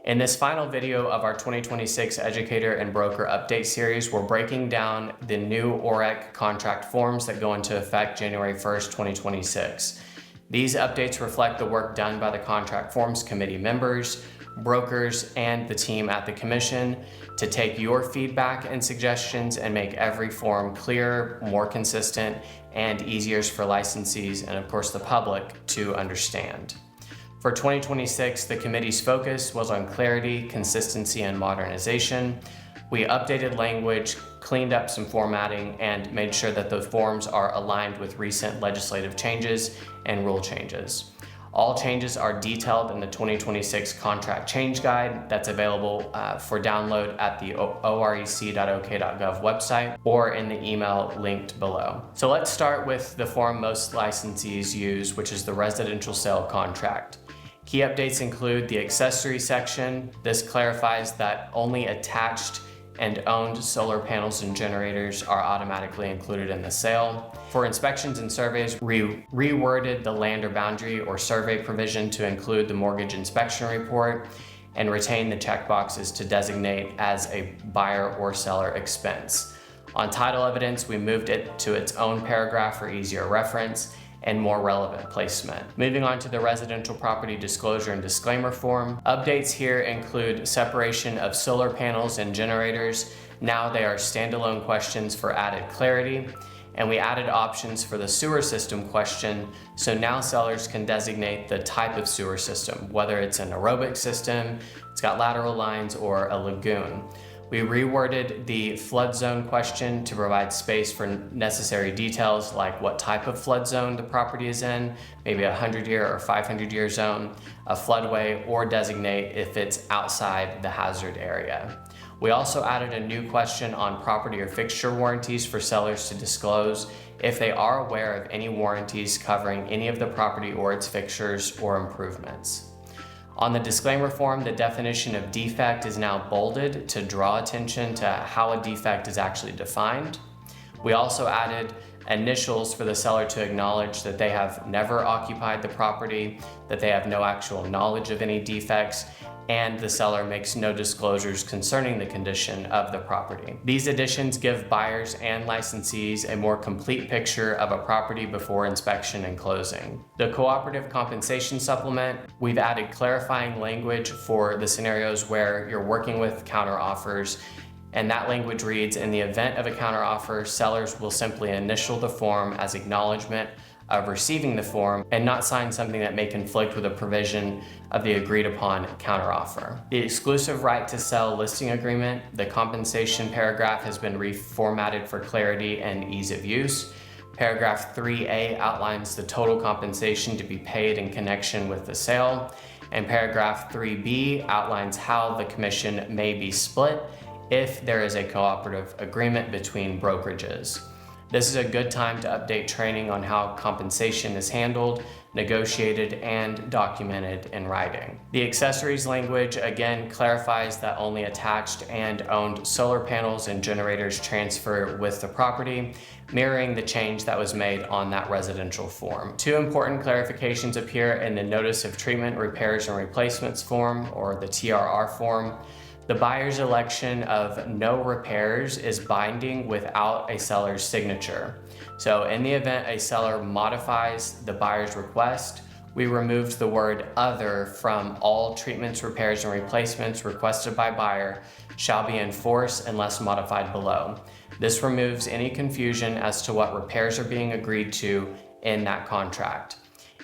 In this final video of our 2026 Educator and Broker Update Series, we're breaking down the new OREC contract forms that go into effect January 1st, 2026. These updates reflect the work done by the Contract Forms Committee members, brokers, and the team at the Commission to take your feedback and suggestions and make every form clearer, more consistent, and easier for licensees and, of course, the public to understand. For 2026, the committee's focus was on clarity, consistency, and modernization. We updated language, cleaned up some formatting, and made sure that the forms are aligned with recent legislative changes and rule changes. All changes are detailed in the 2026 Contract Change Guide that's available for download at the orec.ok.gov website or in the email linked below. So let's start with the form most licensees use, which is the residential sale contract. Key updates include the accessory section. This clarifies that only attached and owned solar panels and generators are automatically included in the sale. For inspections and surveys, we reworded the land or boundary or survey provision to include the mortgage inspection report and retain the checkboxes to designate as a buyer or seller expense. On title evidence, we moved it to its own paragraph for easier reference and more relevant placement. Moving on to the residential property disclosure and disclaimer form. Updates here include separation of solar panels and generators. Now they are standalone questions for added clarity. And we added options for the sewer system question, so now sellers can designate the type of sewer system, whether it's an aerobic system, it's got lateral lines, or a lagoon. We reworded the flood zone question to provide space for necessary details like what type of flood zone the property is in, maybe a 100-year or 500-year zone, a floodway, or designate if it's outside the hazard area. We also added a new question on property or fixture warranties for sellers to disclose if they are aware of any warranties covering any of the property or its fixtures or improvements. On the disclaimer form, the definition of defect is now bolded to draw attention to how a defect is actually defined. We also added initials for the seller to acknowledge that they have never occupied the property, that they have no actual knowledge of any defects, and the seller makes no disclosures concerning the condition of the property. These additions give buyers and licensees a more complete picture of a property before inspection and closing. The cooperative compensation supplement, we've added clarifying language for the scenarios where you're working with counteroffers, and that language reads, in the event of a counteroffer, sellers will simply initial the form as acknowledgement of receiving the form and not sign something that may conflict with a provision of the agreed upon counteroffer. The exclusive right to sell listing agreement, the compensation paragraph has been reformatted for clarity and ease of use. Paragraph 3A outlines the total compensation to be paid in connection with the sale, and paragraph 3B outlines how the commission may be split if there is a cooperative agreement between brokerages. This is a good time to update training on how compensation is handled, negotiated, and documented in writing. The accessories language again clarifies that only attached and owned solar panels and generators transfer with the property, mirroring the change that was made on that residential form. Two important clarifications appear in the Notice of Treatment, Repairs, and Replacements form, or the TRR form. The buyer's election of no repairs is binding without a seller's signature. So in the event a seller modifies the buyer's request, we removed the word other from all treatments, repairs, and replacements requested by buyer shall be in force unless modified below. This removes any confusion as to what repairs are being agreed to in that contract.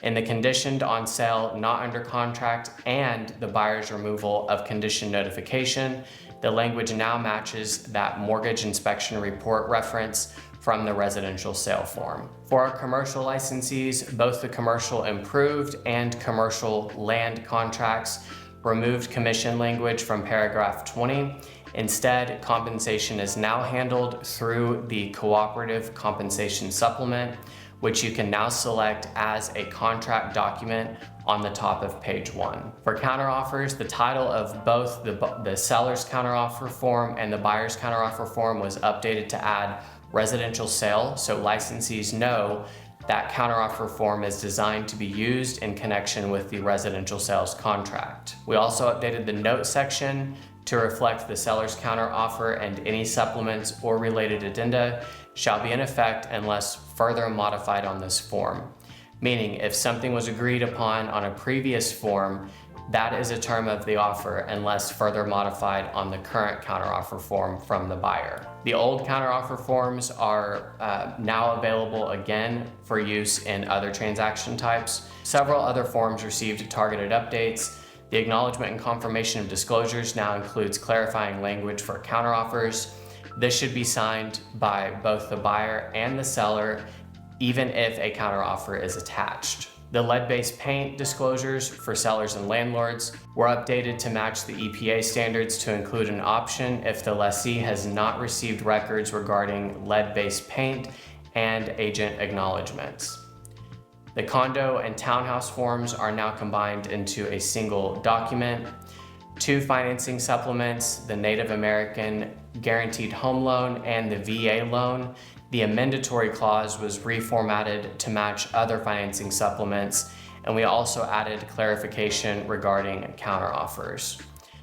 In the conditioned on sale, not under contract, and the buyer's removal of condition notification, the language now matches that mortgage inspection report reference from the residential sale form. For our commercial licensees, both the commercial improved and commercial land contracts removed commission language from paragraph 20. Instead, compensation is now handled through the cooperative compensation supplement, which you can now select as a contract document on the top of page 1. For counteroffers, the title of both the seller's counteroffer form and the buyer's counteroffer form was updated to add residential sale, so licensees know That counteroffer form is designed to be used in connection with the residential sales contract. We also updated the note section to reflect the seller's counteroffer, and any supplements or related addenda shall be in effect unless further modified on this form. Meaning, if something was agreed upon on a previous form, that is a term of the offer unless further modified on the current counteroffer form from the buyer. The old counteroffer forms are now available again for use in other transaction types. Several other forms received targeted updates. The acknowledgement and confirmation of disclosures now includes clarifying language for counteroffers. This should be signed by both the buyer and the seller, even if a counteroffer is attached. The lead-based paint disclosures for sellers and landlords were updated to match the EPA standards to include an option if the lessee has not received records regarding lead-based paint and agent acknowledgements. The condo and townhouse forms are now combined into a single document. 2 financing supplements, the Native American Guaranteed Home Loan and the VA loan. The amendatory clause was reformatted to match other financing supplements, and we also added clarification regarding counteroffers.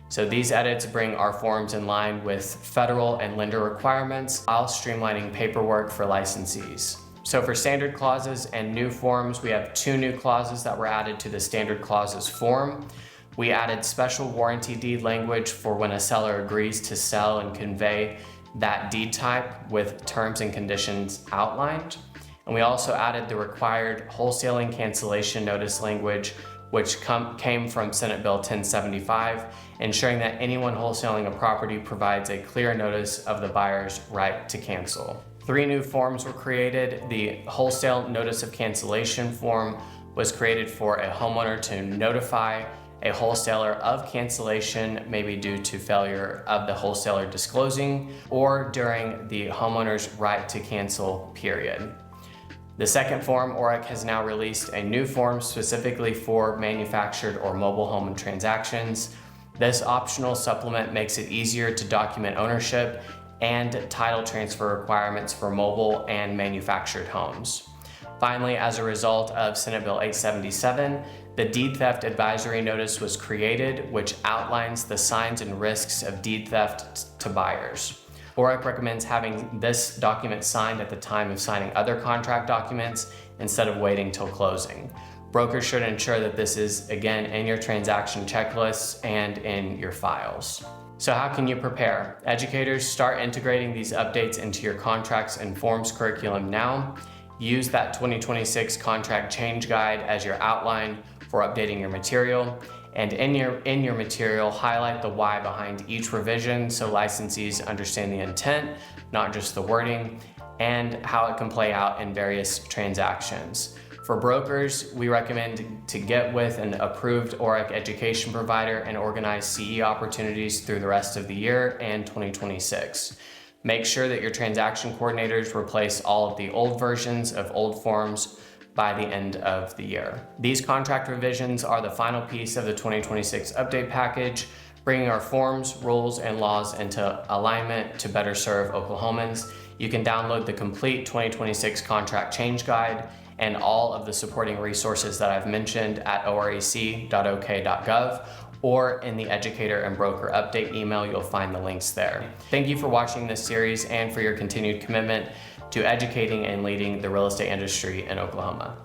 So these edits bring our forms in line with federal and lender requirements while streamlining paperwork for licensees. So for standard clauses and new forms, we have 2 new clauses that were added to the standard clauses form. We added special warranty deed language for when a seller agrees to sell and convey that deed type with terms and conditions outlined. And we also added the required wholesaling cancellation notice language, which came from Senate Bill 1075, ensuring that anyone wholesaling a property provides a clear notice of the buyer's right to cancel. 3 new forms were created. The wholesale notice of cancellation form was created for a homeowner to notify a wholesaler of cancellation, maybe due to failure of the wholesaler disclosing or during the homeowner's right to cancel period. The second form, OREC has now released a new form specifically for manufactured or mobile home transactions. This optional supplement makes it easier to document ownership and title transfer requirements for mobile and manufactured homes. Finally, as a result of Senate Bill 877, the Deed Theft Advisory Notice was created, which outlines the signs and risks of deed theft to buyers. OREC recommends having this document signed at the time of signing other contract documents instead of waiting till closing. Brokers should ensure that this is, again, in your transaction checklists and in your files. So how can you prepare? Educators, start integrating these updates into your contracts and forms curriculum now. Use that 2026 contract change guide as your outline for updating your material. And in your material, highlight the why behind each revision so licensees understand the intent, not just the wording, and how it can play out in various transactions. For brokers, we recommend to get with an approved OREC education provider and organize CE opportunities through the rest of the year and 2026. Make sure that your transaction coordinators replace all of the old versions of old forms by the end of the year. These contract revisions are the final piece of the 2026 update package, bringing our forms, rules, and laws into alignment to better serve Oklahomans. You can download the complete 2026 contract change guide and all of the supporting resources that I've mentioned at orec.ok.gov, or in the educator and broker update email, you'll find the links there. Thank you for watching this series and for your continued commitment to educating and leading the real estate industry in Oklahoma.